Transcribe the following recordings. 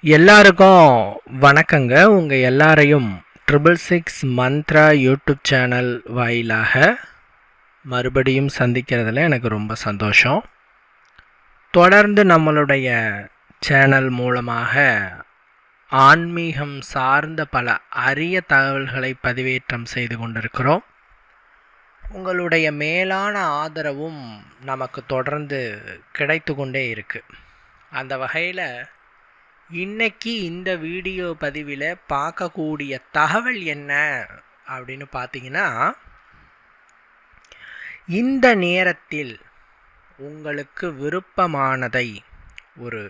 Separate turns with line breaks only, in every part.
எல்லாருக்கும் வணக்கங்க. உங்கள் எல்லாரையும் 666 மந்த்ரா யூடியூப் சேனல் வாயிலாக மறுபடியும் சந்திக்கிறதுல எனக்கு ரொம்ப சந்தோஷம். தொடர்ந்து நம்மளுடைய சேனல் மூலமாக ஆன்மீகம் சார்ந்த பல அரிய தகவல்களை பதிவேற்றம் செய்து கொண்டிருக்கிறோம். உங்களுடைய மேலான ஆதரவும் நமக்கு தொடர்ந்து கிடைத்து கொண்டே இருக்குது. அந்த வகையில் இன்னைக்கு இந்த வீடியோ பதிவில் பார்க்கக்கூடிய தகவல் என்ன அப்படின்னு பார்த்தீங்கன்னா, இந்த நேரத்தில் உங்களுக்கு விருப்பமானதை ஒரு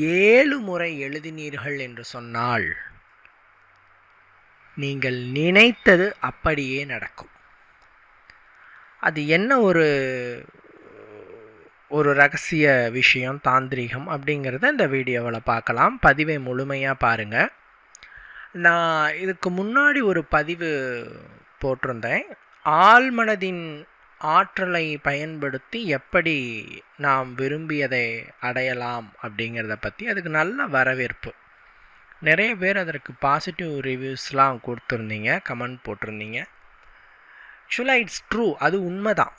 7 முறை எழுதினீர்கள் என்று சொன்னால் நீங்கள் நினைத்தது அப்படியே நடக்கும். அது என்ன ஒரு ரகசிய விஷயம், தாந்திரிகம் அப்படிங்கிறத இந்த வீடியோவில் பார்க்கலாம். பதிவை முழுமையாக பாருங்கள். நான் இதுக்கு முன்னாடி ஒரு பதிவு போட்டிருந்தேன். ஆழ்மனதின் ஆற்றலை பயன்படுத்தி எப்படி நாம் விரும்பியதை அடையலாம் அப்படிங்கிறத பற்றி. அதுக்கு நல்ல வரவேற்பு. நிறைய பேர் அதற்கு பாசிட்டிவ் ரிவ்யூஸ்லாம் கொடுத்துருந்தீங்க, கமெண்ட் போட்டிருந்தீங்க. ஆக்சுவலாக இட்ஸ் ட்ரூ, அது உண்மைதான்.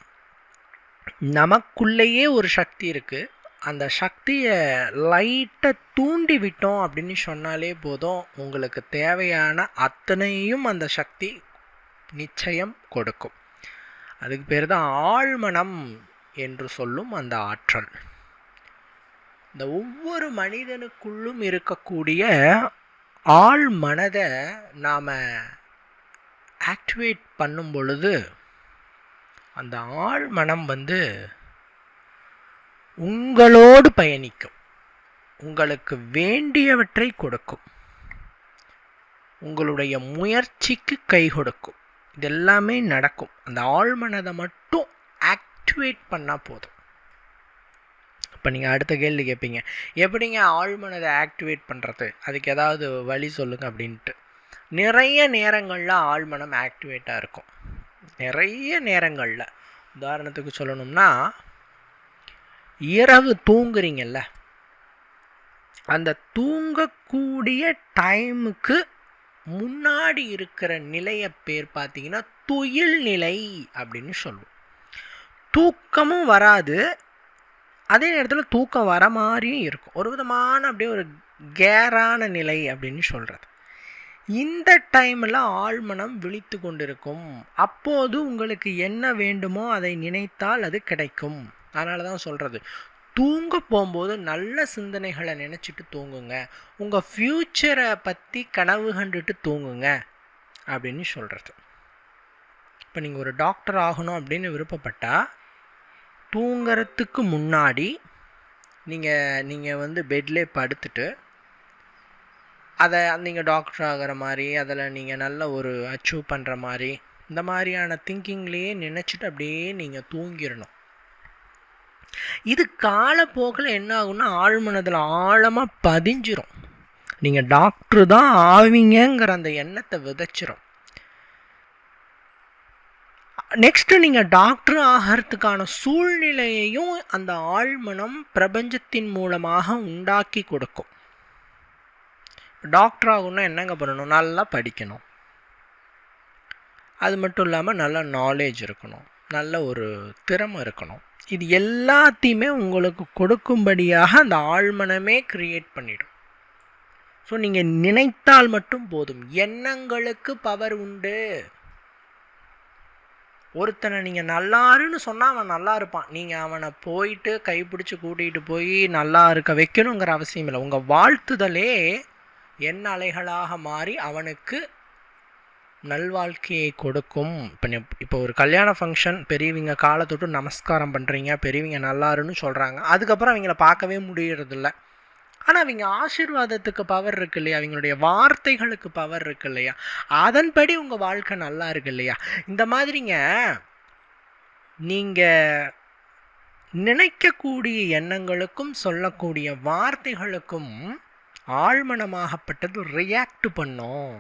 நமக்குள்ளேயே ஒரு சக்தி இருக்குது. அந்த சக்தியை லைட்டாக தூண்டி விட்டோம் அப்படின்னு சொன்னாலே போதும், உங்களுக்கு தேவையான அத்தனையும் அந்த சக்தி நிச்சயம் கொடுக்கும். அதுக்கு பேர் தான் ஆழ்மனம் என்று சொல்லும் அந்த ஆற்றல். இந்த ஒவ்வொரு மனிதனுக்குள்ளும் இருக்கக்கூடிய ஆழ்மனதை நாம் ஆக்டிவேட் பண்ணும் பொழுது அந்த ஆழ்மனம் உங்களோடு பயணிக்கும், உங்களுக்கு வேண்டியவற்றை கொடுக்கும், உங்களுடைய முயற்சிக்கு கை கொடுக்கும். இதெல்லாமே நடக்கும். அந்த ஆழ்மனதை மட்டும் ஆக்டிவேட் பண்ணால் போதும். இப்போ நீங்கள் அடுத்த கேள்வி கேட்பீங்க, எப்படிங்க ஆழ்மனதை ஆக்டிவேட் பண்ணுறது, அதுக்கு ஏதாவது வழி சொல்லுங்கள் அப்படின்ட்டு. நிறைய நேரங்களில் ஆழ்மனம் ஆக்டிவேட்டாக இருக்கும். நிறைய நேரங்களில், உதாரணத்துக்கு சொல்லணும்னா, இரவு தூங்குறீங்கல்ல, அந்த தூங்கக்கூடிய டைமுக்கு முன்னாடி இருக்கிற நிலையை பேர் பார்த்தீங்கன்னா துயில் நிலை அப்படின்னு சொல்லுவோம். தூக்கமும் வராது, அதே நேரத்தில் தூக்கம் வர மாதிரியும் இருக்கும். ஒரு விதமான அப்படியே ஒரு கேரான நிலை அப்படின்னு சொல்கிறது. இந்த டைமில் ஆழ்மனம் விழித்து கொண்டிருக்கும். அப்போது உங்களுக்கு என்ன வேண்டுமோ அதை நினைத்தால் அது கிடைக்கும். அதனால தான் சொல்கிறது, தூங்க போகும்போது நல்ல சிந்தனைகளை நினச்சிட்டு தூங்குங்க, உங்கள் ஃப்யூச்சரை பற்றி கனவு கண்டுட்டு தூங்குங்க அப்படின்னு சொல்கிறது. இப்போ நீங்கள் ஒரு டாக்டர் ஆகணும் அப்படின்னு விருப்பப்பட்டால், தூங்கிறதுக்கு முன்னாடி நீங்கள் பெட்லேயே படுத்துட்டு அதை நீங்கள் டாக்டர் ஆகிற மாதிரி, அதில் நீங்கள் நல்ல ஒரு அச்சீவ் பண்ணுற மாதிரி, இந்த மாதிரியான திங்கிங்லேயே நினச்சிட்டு அப்படியே நீங்கள் தூங்கிடணும். இது காலப்போக்கில் என்ன ஆகும்னா ஆழ்மனதில் ஆழமாக பதிஞ்சிரும். நீங்கள் டாக்டர் தான் ஆவீங்கிற அந்த எண்ணத்தை விதைச்சிரும். நெக்ஸ்ட்டு நீங்கள் டாக்டர் ஆகிறதுக்கான சூழ்நிலையையும் அந்த ஆழ்மனம் பிரபஞ்சத்தின் மூலமாக உண்டாக்கி கொடுக்கும். டாக்டர் ஆகணும்னா என்னங்க பண்ணணும்? நல்லா படிக்கணும். அது மட்டும் இல்லாமல் நல்ல நாலேஜ் இருக்கணும், நல்ல ஒரு திறமை இருக்கணும். இது எல்லாத்தையுமே உங்களுக்கு கொடுக்கும்படியாக அந்த ஆழ்மனமே கிரியேட் பண்ணிடும். ஸோ நீங்கள் நினைத்தால் மட்டும் போதும். எண்ணங்களுக்கு பவர் உண்டு. ஒருத்தனை நீங்கள் நல்லாருன்னு சொன்னால் அவன் நல்லா இருப்பான். நீங்கள் அவனை போயிட்டு கைப்பிடிச்சு கூட்டிகிட்டு போய் நல்லா இருக்க வைக்கணுங்கிற அவசியம் இல்லை. உங்கள் வாழ்த்துதலே எண்ண அலைகளாக மாறி அவனுக்கு நல்வாழ்க்கையை கொடுக்கும். இப்போ ஒரு கல்யாண ஃபங்க்ஷன், பெரியவங்க காலை தொட்டு நமஸ்காரம் பண்ணுறீங்க, பெரியவங்க நல்லாருன்னு சொல்கிறாங்க. அதுக்கப்புறம் அவங்கள பார்க்கவே முடியறதில்ல. ஆனால் அவங்க ஆசீர்வாதத்துக்கு பவர் இருக்கு இல்லையா, அவங்களுடைய வார்த்தைகளுக்கு பவர் இருக்கு இல்லையா, அதன்படி உங்கள் வாழ்க்கை நல்லா இருக்கு இல்லையா. இந்த மாதிரிங்க நீங்கள் நினைக்கக்கூடிய எண்ணங்களுக்கும் சொல்லக்கூடிய வார்த்தைகளுக்கும் ஆழ்மனமாகப்பட்டது ரியாக்ட் பண்ணும்.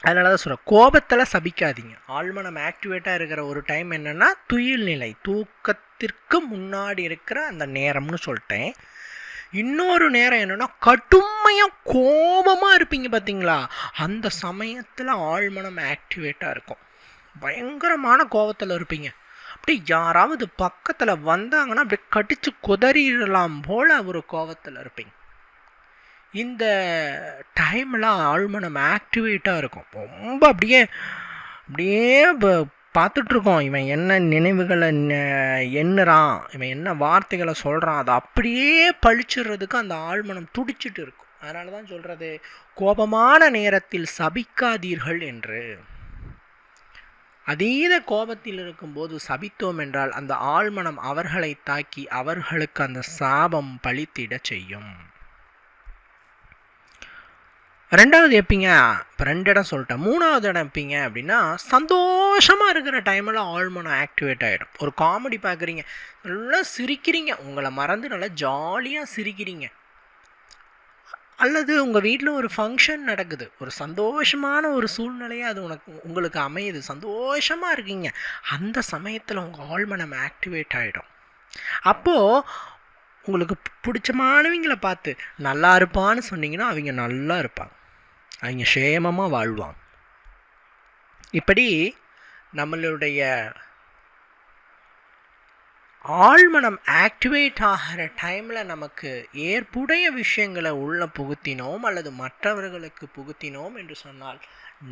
அதனால தான் சொல்கிறேன், கோபத்தில் சபிக்காதீங்க. ஆழ்மனம் ஆக்டிவேட்டாக இருக்கிற ஒரு டைம் என்னென்னா துயில் நிலை, தூக்கத்திற்கு முன்னாடி இருக்கிற அந்த நேரம்னு சொல்லிட்டேன். இன்னொரு நேரம் என்னென்னா கடுமையாக கோபமாக இருப்பீங்க பார்த்தீங்களா, அந்த சமயத்தில் ஆழ்மனம் ஆக்டிவேட்டாக இருக்கும். பயங்கரமான கோபத்தில் இருப்பீங்க. அப்படி யாராவது பக்கத்தில் வந்தாங்கன்னா அப்படி கடிச்சு குதறிடலாம் போல் ஒரு கோபத்தில் இருப்பீங்க. இந்த டைமில் ஆழ்மனம் ஆக்டிவேட்டாக இருக்கும். ரொம்ப அப்படியே அப்படியே பார்த்துட்ருக்கோம், இவன் என்ன நினைவுகளை எண்ணுறான், இவன் என்ன வார்த்தைகளை சொல்கிறான், அதை அப்படியே பழிச்சிடுறதுக்கு அந்த ஆழ்மனம் துடிச்சிட்டு இருக்கும். அதனால தான் சொல்கிறது, கோபமான நேரத்தில் சபிக்காதீர்கள் என்று. அதீத கோபத்தில் இருக்கும்போது சபித்தோம் என்றால் அந்த ஆழ்மனம் அவர்களை தாக்கி அவர்களுக்கு அந்த சாபம் பழித்திட செய்யும். ரெண்டாவது எப்படிங்க, இப்போ 2 இடம் சொல்லிட்டேன். 3வது இடம் எப்படிங்க அப்படின்னா, சந்தோஷமாக இருக்கிற டைமில் ஆழ்மனம் ஆக்டிவேட் ஆகிடும். ஒரு காமெடி பார்க்குறீங்க, நல்லா சிரிக்கிறீங்க, உங்களை மறந்து நல்லா ஜாலியாக சிரிக்கிறீங்க. அல்லது உங்கள் வீட்டில் ஒரு ஃபங்க்ஷன் நடக்குது, ஒரு சந்தோஷமான ஒரு சூழ்நிலையாக அது உங்களுக்கு அமையுது, சந்தோஷமாக இருக்கீங்க. அந்த சமயத்தில் உங்கள் ஆழ்மனம் ஆக்டிவேட் ஆகிடும். அப்போது உங்களுக்கு பிடிச்சமானவங்களை பார்த்து நல்லா இருப்பான்னு சொன்னீங்கன்னா அவங்க நல்லா இருப்பாங்க, அவங்க சேமமாக வாழ்வாங்க. இப்படி நம்மளுடைய ஆழ்மனம் ஆக்டிவேட் ஆகிற டைமில் நமக்கு ஏற்புடைய விஷயங்களை உள்ள புகுத்தினோம் அல்லது மற்றவர்களுக்கு புகுத்தினோம் என்று சொன்னால்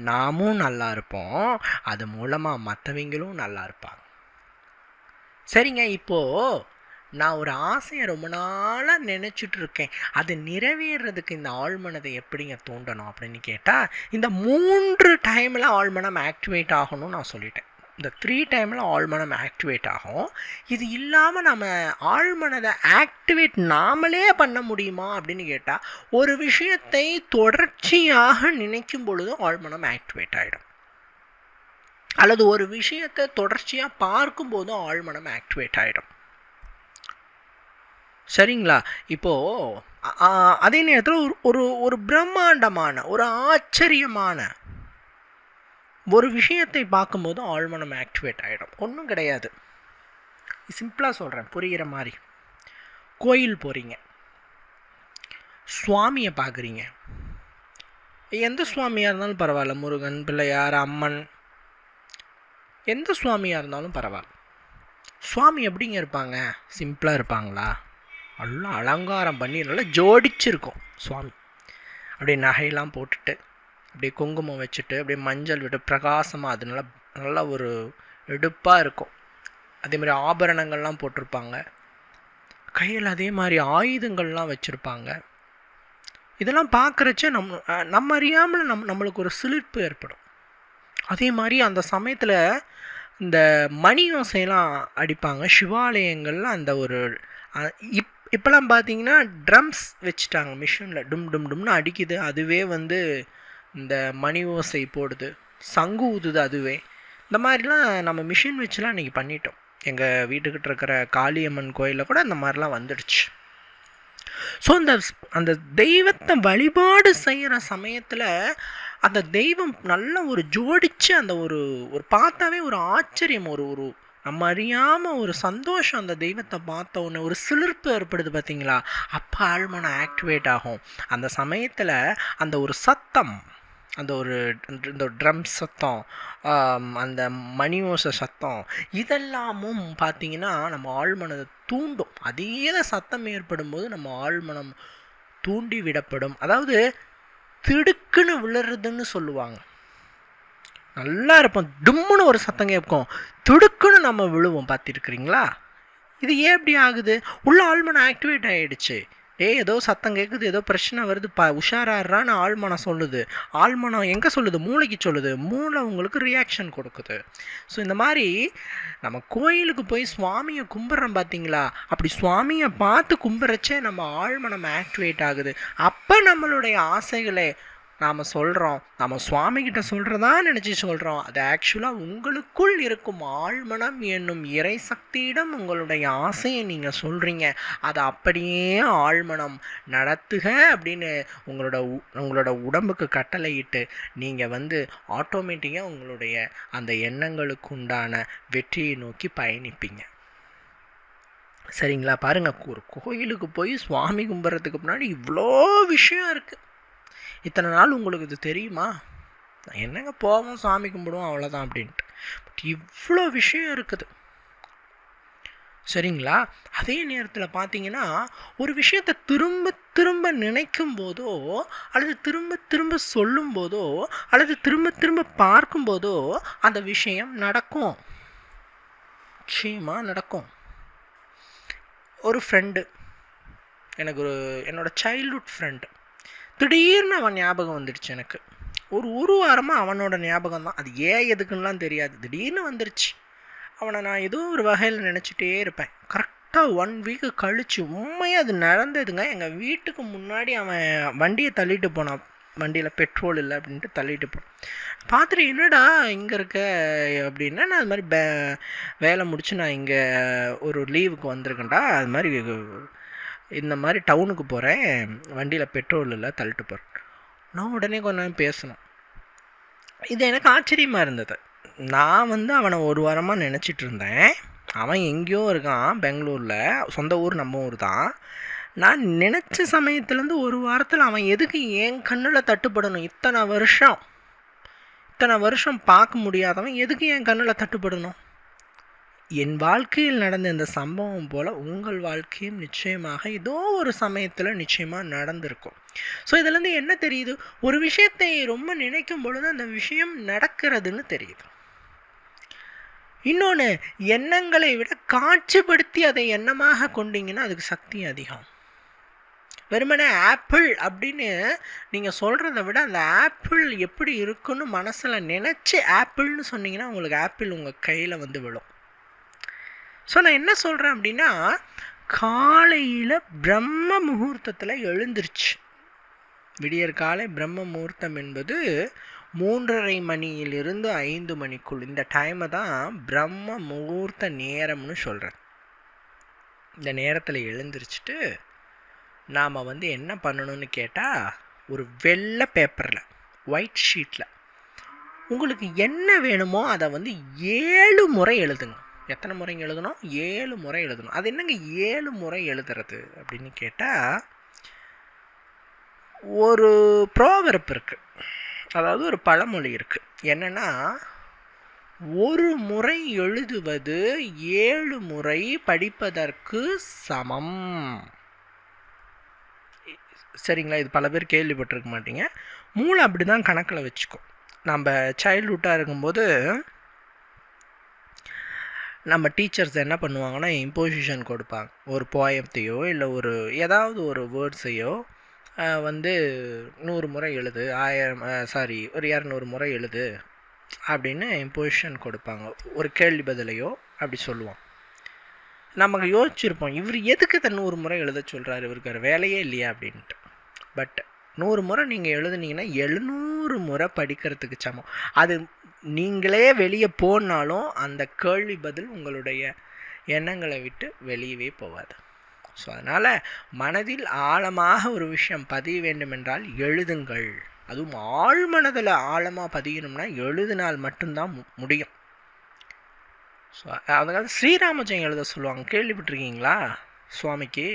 நாமும் நல்லா இருப்போம், அது மூலமாக மற்றவங்களும் நல்லா இருப்பாங்க. சரிங்க, இப்போது நான் ஒரு ஆசையை ரொம்ப நாளாக நினச்சிட்டு இருக்கேன், அது நிறைவேறதுக்கு இந்த ஆழ்மனதை எப்படிங்க தூண்டணும் அப்படின்னு கேட்டால், இந்த 3 டைமில் ஆழ்மனம் ஆக்டிவேட் ஆகணும்னு நான் சொல்லிட்டேன். இந்த 3 டைமில் ஆழ்மனம் ஆக்டிவேட் ஆகும். இது இல்லாமல் நம்ம ஆழ்மனதை ஆக்டிவேட் நாமளே பண்ண முடியுமா அப்படின்னு கேட்டால், ஒரு விஷயத்தை தொடர்ச்சியாக நினைக்கும் பொழுதும் ஆழ்மனம் ஆக்டிவேட் ஆகிடும். அல்லது ஒரு விஷயத்தை தொடர்ச்சியாக பார்க்கும்போதும் ஆழ்மனம் ஆக்டிவேட் ஆகிடும். சரிங்களா? இப்போது அதே நேரத்தில் ஒரு ஒரு பிரம்மாண்டமான ஒரு ஆச்சரியமான ஒரு விஷயத்தை பார்க்கும்போது ஆழ்மனம் ஆக்டிவேட் ஆகிடும். ஒன்றும் கிடையாது, சிம்பிளாக சொல்கிறேன் புரிகிற மாதிரி. கோயில் போகிறீங்க, சுவாமியை பார்க்குறீங்க, எந்த சுவாமியாக இருந்தாலும் பரவாயில்ல, முருகன், பிள்ளையார், அம்மன், எந்த சுவாமியாக இருந்தாலும் பரவாயில்ல. சுவாமி எப்படிங்க இருப்பாங்க? சிம்பிளாக இருப்பாங்களா? நல்லா அலங்காரம் பண்ணி நல்லா ஜோடிச்சிருக்கும் சுவாமி. அப்படியே நகையெல்லாம் போட்டுட்டு அப்படியே குங்குமம் வச்சுட்டு அப்படியே மஞ்சள் விட்டு பிரகாசமாக அது நல்லா ஒரு எடுப்பாக இருக்கும். அதேமாதிரி ஆபரணங்கள்லாம் போட்டிருப்பாங்க, கையில் அதே மாதிரி ஆயுதங்கள்லாம் வச்சுருப்பாங்க. இதெல்லாம் பார்க்குறச்ச நம்ம அறியாமல் நம்மளுக்கு ஒரு சிலிர்ப்பு ஏற்படும். அதே மாதிரி அந்த சமயத்தில் இந்த மணி ஓசையெல்லாம் அடிப்பாங்க சிவாலயங்களில். அந்த ஒரு இப்போலாம் பார்த்தீங்கன்னா ட்ரம்ஸ் வச்சுட்டாங்க, மிஷினில் டும் டும் டும்னு அடிக்குது, அதுவே இந்த மணி ஓசை போடுது, சங்கு ஊதுது அதுவே. இந்த மாதிரிலாம் நம்ம மிஷின் வச்சுலாம் இன்றைக்கி பண்ணிட்டோம். எங்கள் வீட்டுக்கிட்ட இருக்கிற காளியம்மன் கோயிலில் கூட இந்த மாதிரிலாம் வந்துடுச்சு. ஸோ அந்த தெய்வத்தை வழிபாடு செய்கிற சமயத்தில் அந்த தெய்வம் நல்ல ஒரு ஜோடித்து அந்த ஒரு பார்த்தாவே ஒரு ஆச்சரியம், ஒரு நம்ம அறியாமல் ஒரு சந்தோஷம், அந்த தெய்வத்தை பார்த்த உடனே ஒரு சிலிர்ப்பு ஏற்படுது பார்த்தீங்களா? அப்போ ஆழ்மனம் ஆக்டிவேட் ஆகும். அந்த சமயத்தில் அந்த ஒரு சத்தம், அந்த இந்த ட்ரம் சத்தம், அந்த மணி ஓசை சத்தம், இதெல்லாமும் பார்த்திங்கன்னா நம்ம ஆழ்மனதை தூண்டும். அதே சத்தம் ஏற்படும் போது நம்ம ஆழ்மனம் தூண்டி விடப்படும். அதாவது திடுக்குன்னு விழுறதுன்னு சொல்லுவாங்க. நல்லா இருப்போம், டும்முன்னு ஒரு சத்தம் கேட்கும், திடுக்குன்னு நம்ம விழுவோம். பார்த்துருக்குறீங்களா? இது ஏன் இப்படி ஆகுது? உள்ள ஆழ்மனம் ஆக்டிவேட் ஆகிடுச்சு. ஏதோ சத்தம் கேட்குது, ஏதோ பிரச்சனை வருது, உஷாராடுறான்னு ஆழ்மனம் சொல்லுது. ஆழ்மனம் எங்கே சொல்லுது? மூளைக்கு சொல்லுது. மூளை உங்களுக்கு ரியாக்ஷன் கொடுக்குது. ஸோ இந்த மாதிரி நம்ம கோயிலுக்கு போய் சுவாமியை கும்பிட்றோம் பார்த்தீங்களா? அப்படி சுவாமியை பார்த்து கும்பிட்றச்சே நம்ம ஆழ்மனம் ஆக்டிவேட் ஆகுது. அப்போ நம்மளுடைய ஆசைகளை நாம் சொல்கிறோம், நம்ம சுவாமிகிட்ட சொல்கிறதா நினச்சி சொல்கிறோம். அது ஆக்சுவலாக உங்களுக்குள் இருக்கும் ஆழ்மனம் என்னும் இறை சக்தியிடம் உங்களுடைய ஆசையை நீங்கள் சொல்கிறீங்க. அதை அப்படியே ஆழ்மனம் நடத்துக அப்படின்னு உங்களோட உடம்புக்கு கட்டளையிட்டு நீங்கள் ஆட்டோமேட்டிக்காக உங்களுடைய அந்த எண்ணங்களுக்கு உண்டான வெற்றியை நோக்கி பயணிப்பீங்க. சரிங்களா? பாருங்கள், ஒரு கோயிலுக்கு போய் சுவாமி கும்பிட்றதுக்கு முன்னாடி இவ்வளோ விஷயம் இருக்குது. இத்தனை நாள் உங்களுக்கு இது தெரியுமா? என்னங்க போவோம் சாமி கும்பிடுவோம் அவ்வளோதான் அப்படின்ட்டு. பட் இவ்வளோ விஷயம் இருக்குது. சரிங்களா? அதே நேரத்தில் பார்த்தீங்கன்னா, ஒரு விஷயத்தை திரும்ப திரும்ப நினைக்கும் போதோ, அல்லது திரும்ப திரும்ப சொல்லும் போதோ, அல்லது திரும்ப திரும்ப பார்க்கும்போதோ அந்த விஷயம் நடக்கும். நிச்சயமாக நடக்கும். ஒரு ஃப்ரெண்டு, எனக்கு என்னோடய சைல்ட்ஹுட் ஃப்ரெண்டு, திடீர்னு அவன் ஞாபகம் வந்துடுச்சு எனக்கு. ஒரு வாரமாக அவனோட ஞாபகம் தான். அது ஏன் எதுக்குன்னெலாம் தெரியாது, திடீர்னு வந்துருச்சு. அவனை நான் ஏதோ ஒரு வகையில் நினச்சிட்டே இருப்பேன். கரெக்டாக 1 வீக்கு கழித்து உண்மையாக அது நடந்ததுங்க. எங்கள் வீட்டுக்கு முன்னாடி அவன் வண்டியை தள்ளிட்டு போனான். வண்டியில் பெட்ரோல் இல்லை அப்படின்ட்டு தள்ளிட்டு போனான். பார்த்துட்டு என்னடா இங்கே இருக்க அப்படின்னா, நான் அது மாதிரி வேலை முடித்து நான் இங்கே ஒரு லீவுக்கு வந்திருக்கேன்டா, அது மாதிரி இந்த மாதிரி டவுனுக்கு போகிறேன், வண்டியில் பெட்ரோல் இல்லை தள்ளிட்டு போகிறேன். நான் உடனே கொஞ்ச நேரம் பேசணும். இது எனக்கு ஆச்சரியமாக இருந்தது. நான் அவனை ஒரு வாரமாக நினச்சிட்டு இருந்தேன். அவன் எங்கேயோ இருக்கான் பெங்களூரில், சொந்த ஊர் நம்ம ஊர் தான். நான் நினச்ச சமயத்துலேருந்து ஒரு வாரத்தில் அவன் எதுக்கு என் கண்ணில் தட்டுப்படணும்? இத்தனை வருஷம் பார்க்க முடியாதவன் எதுக்கு என் கண்ணில் தட்டுப்படணும்? என் வாழ்க்கையில் நடந்த இந்த சம்பவம் போல் உங்கள் வாழ்க்கையும் நிச்சயமாக ஏதோ ஒரு சமயத்தில் நிச்சயமாக நடந்திருக்கும். ஸோ இதுலேருந்து என்ன தெரியுது? ஒரு விஷயத்தை ரொம்ப நினைக்கும் பொழுது அந்த விஷயம் நடக்கிறதுன்னு தெரியுது. இன்னொன்று, எண்ணங்களை விட காட்சிப்படுத்தி அதை எண்ணமாக கொண்டீங்கன்னா அதுக்கு சக்தி அதிகம். வெறுமனே ஆப்பிள் அப்படின்னு நீங்கள் சொல்கிறத விட அந்த ஆப்பிள் எப்படி இருக்குன்னு மனசில் நினச்சி ஆப்பிள்னு சொன்னீங்கன்னா உங்களுக்கு ஆப்பிள் உங்கள் கையில் விழும். ஸோ நான் என்ன சொல்கிறேன் அப்படின்னா, காலையில் பிரம்ம முகூர்த்தத்தில் எழுந்திருச்சு. விடியற் காலை பிரம்ம முகூர்த்தம் என்பது 3:30 மணியிலிருந்து 5 மணிக்குள், இந்த டைமை தான் பிரம்ம முகூர்த்த நேரம்னு சொல்கிறேன். இந்த நேரத்தில் எழுந்திரிச்சிட்டு நாம் என்ன பண்ணணும்னு கேட்டால், ஒரு வெள்ளை பேப்பரில், ஒயிட் ஷீட்டில் உங்களுக்கு என்ன வேணுமோ அதை 7 முறை எழுதுங்க. எத்தனை முறைங்க எழுதணும்? 7 முறை எழுதணும். அது என்னங்க 7 முறை எழுதுறது அப்படின்னு கேட்டால், ஒரு ப்ரோவெர்ப் இருக்குது, அதாவது ஒரு பழமொழி இருக்குது. என்னென்னா, ஒரு முறை எழுதுவது 7 முறை படிப்பதற்கு சமம். சரிங்களா? இது பல பேர் கேள்விப்பட்டிருக்க மாட்டீங்க. மூளை அப்படி தான் கணக்கில் வச்சுக்கோ. நம்ம சைல்ட்ஹுட்டாக இருக்கும்போது நம்ம டீச்சர்ஸ் என்ன பண்ணுவாங்கன்னா, இம்போசிஷன் கொடுப்பாங்க. ஒரு போயத்தையோ இல்லை ஒரு ஏதாவது ஒரு வேர்ட்ஸையோ 100 முறை எழுது, 1000 ஒரு 200 முறை எழுது அப்படின்னு இம்போசிஷன் கொடுப்பாங்க. ஒரு கேள்வி பதிலையோ அப்படி சொல்லுவோம். நமக்கு யோசிச்சிருப்போம், இவர் எதுக்கு 100 முறை எழுத சொல்கிறாரு, இவருக்கு வேறு வேலையே இல்லையா அப்படின்ட்டு. பட் 100 முறை நீங்கள் எழுதுனீங்கன்னா 700 முறை படிக்கிறதுக்கு சமம். அது நீங்களே வெளியே போனாலும் அந்த கேள்வி பதில் உங்களுடைய எண்ணங்களை விட்டு வெளியவே போகாது. ஸோ அதனால் மனதில் ஆழமாக ஒரு விஷயம் பதிய வேண்டுமென்றால் எழுதுங்கள். அதுவும் ஆழ் மனதில் ஆழமாக பதியணும்னா எழுதினால் மட்டும்தான் முடியும். ஸோ அதுக்காக ஸ்ரீராம ஜெயம் எழுத சொல்லுவாங்க, கேள்விப்பட்டிருக்கீங்களா? சுவாமிக்கு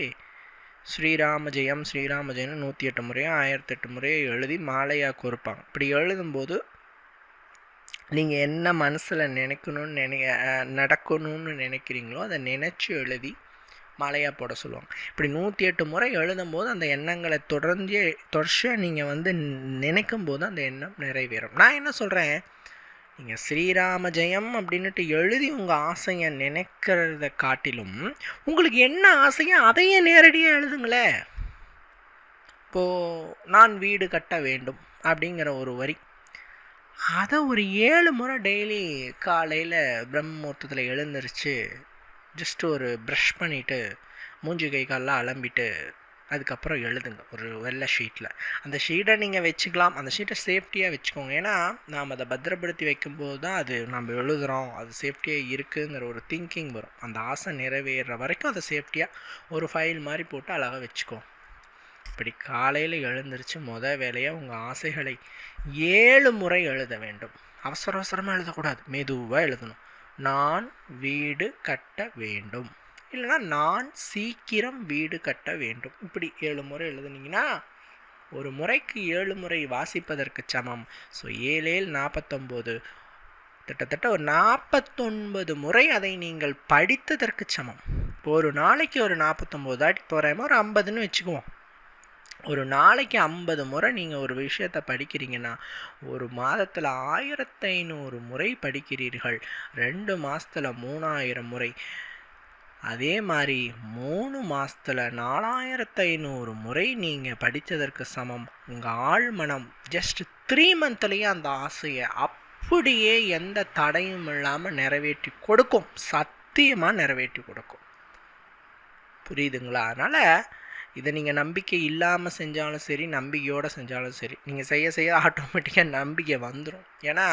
ஸ்ரீராம ஜெயம் 108 முறையோ 1008 முறையோ எழுதி மாலையாக கொடுப்பாங்க. இப்படி எழுதும்போது நீங்கள் என்ன மனசில் நடக்கணும்னு நினைக்கிறீங்களோ அதை நினச்சி எழுதி மாலையாக போட சொல்லுவாங்க. இப்படி 108 முறை எழுதும்போது அந்த எண்ணங்களை தொடர்ச்சியாக நீங்கள் நினைக்கும் போது அந்த எண்ணம் நிறைவேறும். நான் என்ன சொல்கிறேன், நீங்கள் ஸ்ரீராம ஜெயம் அப்படின்ட்டு எழுதி உங்கள் ஆசையை நினைக்கிறத காட்டிலும் உங்களுக்கு என்ன ஆசையோ அதையே நேரடியாக எழுதுங்களே. இப்போது நான் வீடு கட்ட வேண்டும் அப்படிங்கிற ஒரு வரி, அதை ஒரு 7 முறை டெய்லி காலையில் பிரம்ம முகூர்த்தத்தில் எழுந்திரிச்சு ஜஸ்ட் ஒரு ப்ரஷ் பண்ணிவிட்டு மூஞ்சி கை காலெலாம் அலம்பிட்டு அதுக்கப்புறம் எழுதுங்க ஒரு வெள்ளை ஷீட்டில். அந்த ஷீட்டை நீங்கள் வச்சுக்கலாம், அந்த ஷீட்டை சேஃப்டியாக வச்சுக்கோங்க. ஏன்னா நாம் அதை பத்திரப்படுத்தி வைக்கும்போது தான் அது நம்ம எழுதுகிறோம், அது சேஃப்டியாக இருக்குங்கிற ஒரு திங்கிங் வரும். அந்த ஆசை நிறைவேற வரைக்கும் அதை சேஃப்டியாக ஒரு ஃபைல் மாதிரி போட்டு அழகாக வச்சுக்கோங்க. இப்படி காலையில் எழுந்திரிச்சு வேலையாக உங்கள் ஆசைகளை 7 முறை எழுத வேண்டும். அவசரமாக எழுதக்கூடாது, மெதுவாக எழுதணும். நான் வீடு கட்ட வேண்டும், இல்லைனா நான் சீக்கிரம் வீடு கட்ட வேண்டும். இப்படி 7 முறை எழுதுனீங்கன்னா ஒரு முறைக்கு 7 முறை வாசிப்பதற்கு சமம். ஸோ 7 7 49, கிட்டத்தட்ட ஒரு 49 முறை அதை நீங்கள் படித்ததற்கு சமம். இப்போ ஒரு நாளைக்கு ஒரு 49 தாட்டி தோறாமல் ஒரு 50ன்னு வச்சுக்குவோம். ஒரு நாளைக்கு 50 முறை நீங்கள் ஒரு விஷயத்தை படிக்கிறீங்கன்னா ஒரு மாதத்தில் 1500 முறை படிக்கிறீர்கள். 2 மாதத்தில் 3000 முறை. அதே மாதிரி 3 மாதத்தில் 4500 முறை நீங்கள் படித்ததற்கு சமம். உங்கள் ஆழ்மனம் ஜஸ்ட் 3 மந்த்லேயே அந்த ஆசையை அப்படியே எந்த தடையும் இல்லாமல் நிறைவேற்றி கொடுக்கும். சத்தியமாக நிறைவேற்றி கொடுக்கும். புரியுதுங்களா? அதனால் இதை நீங்கள் நம்பிக்கை இல்லாமல் செஞ்சாலும் சரி, நம்பிக்கையோடு செஞ்சாலும் சரி, நீங்கள் செய்ய செய்ய ஆட்டோமேட்டிக்காக நம்பிக்கை வந்துடும். ஏன்னா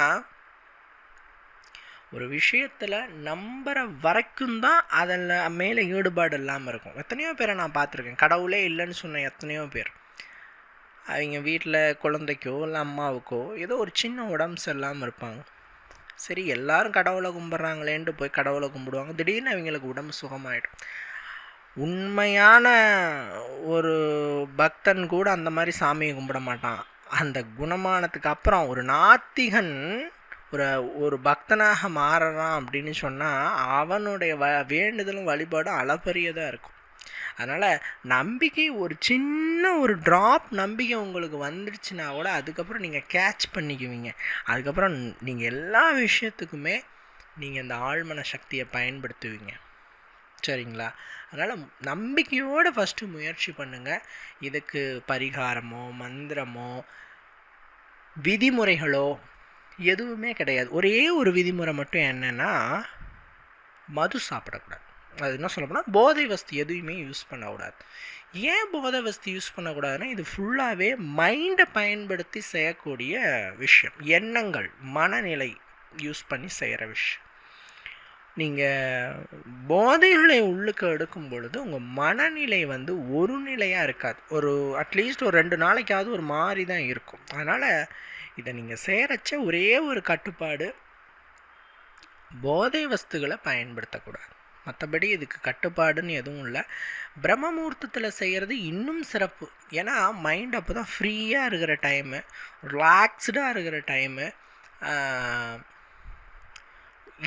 ஒரு விஷயத்தில் நம்புகிற வரைக்கும் தான் அதில் மேலே ஈடுபாடு இல்லாமல் இருக்கும். எத்தனையோ பேரை நான் பார்த்துருக்கேன். கடவுளே இல்லைன்னு சொன்ன எத்தனையோ பேர், அவங்க வீட்டில் குழந்தைக்கோ இல்லை அம்மாவுக்கோ ஏதோ ஒரு சின்ன உடம்பு சரியில்லாமல் இருப்பாங்க. சரி, எல்லாரும் கடவுளை கும்பிட்றாங்களேன்ட்டு போய் கடவுளை கும்பிடுவாங்க. திடீர்னு அவங்களுக்கு உடம்பு சுகமாயிடும். உண்மையான ஒரு பக்தன் கூட அந்த மாதிரி சாமியை கும்பிட மாட்டான். அந்த குணமானதுக்கு அப்புறம் ஒரு நாத்திகன் ஒரு பக்தனாக மாறுறான் அப்படின்னு சொன்னால் அவனுடைய வேண்டுதலும் வழிபாடும் அளப்பரியதாக இருக்கும். அதனால் நம்பிக்கை ஒரு சின்ன ஒரு ட்ராப் நம்பிக்கை உங்களுக்கு வந்துடுச்சுன்னா கூட அதுக்கப்புறம் நீங்கள் கேட்ச் பண்ணிக்குவீங்க. அதுக்கப்புறம் நீங்கள் எல்லா விஷயத்துக்குமே நீங்கள் இந்த ஆழ்மன சக்தியை பயன்படுத்துவீங்க. சரிங்களா? அதனால் நம்பிக்கையோடு ஃபஸ்ட்டு முயற்சி பண்ணுங்கள். இதுக்கு பரிகாரமோ மந்திரமோ விதிமுறைகளோ எதுவுமே கிடையாது. ஒரே ஒரு விதிமுறை மட்டும் என்னென்னா, மது சாப்பிடக்கூடாது. அது என்ன சொல்லப்போனால் போதை வஸ்து எதுவுமே யூஸ் பண்ணக்கூடாது. ஏன் போதை வஸ்து யூஸ் பண்ணக்கூடாதுன்னா, இது ஃபுல்லாகவே மைண்டை பயன்படுத்தி செய்யக்கூடிய விஷயம். எண்ணங்கள், மனநிலை யூஸ் பண்ணி செய்கிற விஷயம். நீங்கள் போதைகளை உள்ளுக்கு எடுக்கும் பொழுது உங்கள் மனநிலை ஒரு நிலையாக இருக்காது. அட்லீஸ்ட் ஒரு 2 நாளைக்காவது ஒரு மாதிரி தான் இருக்கும். அதனால் இதை நீங்கள் செய்கிறச்ச ஒரே ஒரு கட்டுப்பாடு, போதை வஸ்துகளை பயன்படுத்தக்கூடாது. மற்றபடி இதுக்கு கட்டுப்பாடுன்னு எதுவும் இல்லை. பிரம்ம முகூர்த்தத்தில் செய்கிறது இன்னும் சிறப்பு. ஏன்னா மைண்ட் அப்போ தான் ஃப்ரீயாக இருக்கிற டைமு, ரிலாக்ஸ்டாக இருக்கிற டைமு.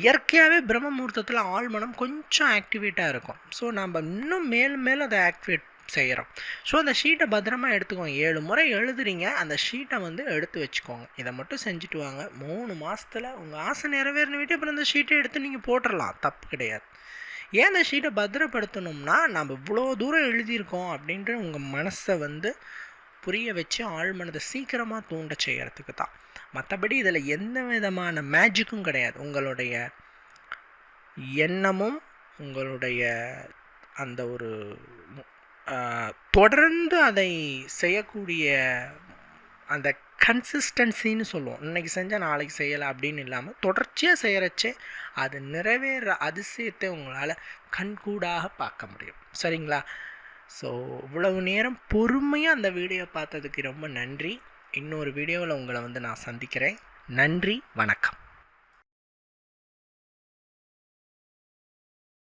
இயற்கையாகவே பிரம்ம முகூர்த்தத்தில் ஆழ்மனம் கொஞ்சம் ஆக்டிவேட்டாக இருக்கும். ஸோ நம்ம இன்னும் மேலும் அதை ஆக்டிவேட் செய்கிறோம். ஸோ அந்த ஷீட்டை பத்திரமா எடுத்துக்கோங்க. 7 முறை எழுதுறீங்க, அந்த ஷீட்டை எடுத்து வச்சுக்கோங்க. இதை மட்டும் செஞ்சுட்டு வாங்க. 3 மாதத்தில் உங்கள் ஆசை நிறைவேறின விட்டு அப்புறம் அந்த ஷீட்டை எடுத்து நீங்கள் போட்டுடலாம், தப்பு கிடையாது. ஏன் அந்த ஷீட்டை பத்திரப்படுத்தணும்னா, நம்ம இவ்வளோ தூரம் எழுதியிருக்கோம் அப்படின்ட்டு உங்கள் மனசை புரிய வச்சு ஆழ்மனதை சீக்கிரமாக தூண்ட செய்கிறதுக்கு தான். மற்றபடி இதில் எந்த விதமான மேஜிக்கும் கிடையாது. உங்களுடைய எண்ணமும் உங்களுடைய அந்த ஒரு தொடர்ந்து அதை செய்யக்கூடிய அந்த கன்சிஸ்டன்சின்னு சொல்லுவோம். இன்றைக்கி செஞ்சால் நாளைக்கு செய்யலை அப்படின்னு இல்லாமல் தொடர்ச்சியாக செய்கிறச்சே அது நிறைவேற அதிசயத்தை உங்களால் கண்கூடாக பார்க்க முடியும். சரிங்களா? ஸோ இவ்வளவு நேரம் பொறுமையாக அந்த வீடியோ பார்த்ததுக்கு ரொம்ப நன்றி. இன்னொரு வீடியோவில் உங்களை நான் சந்திக்கிறேன். நன்றி, வணக்கம்.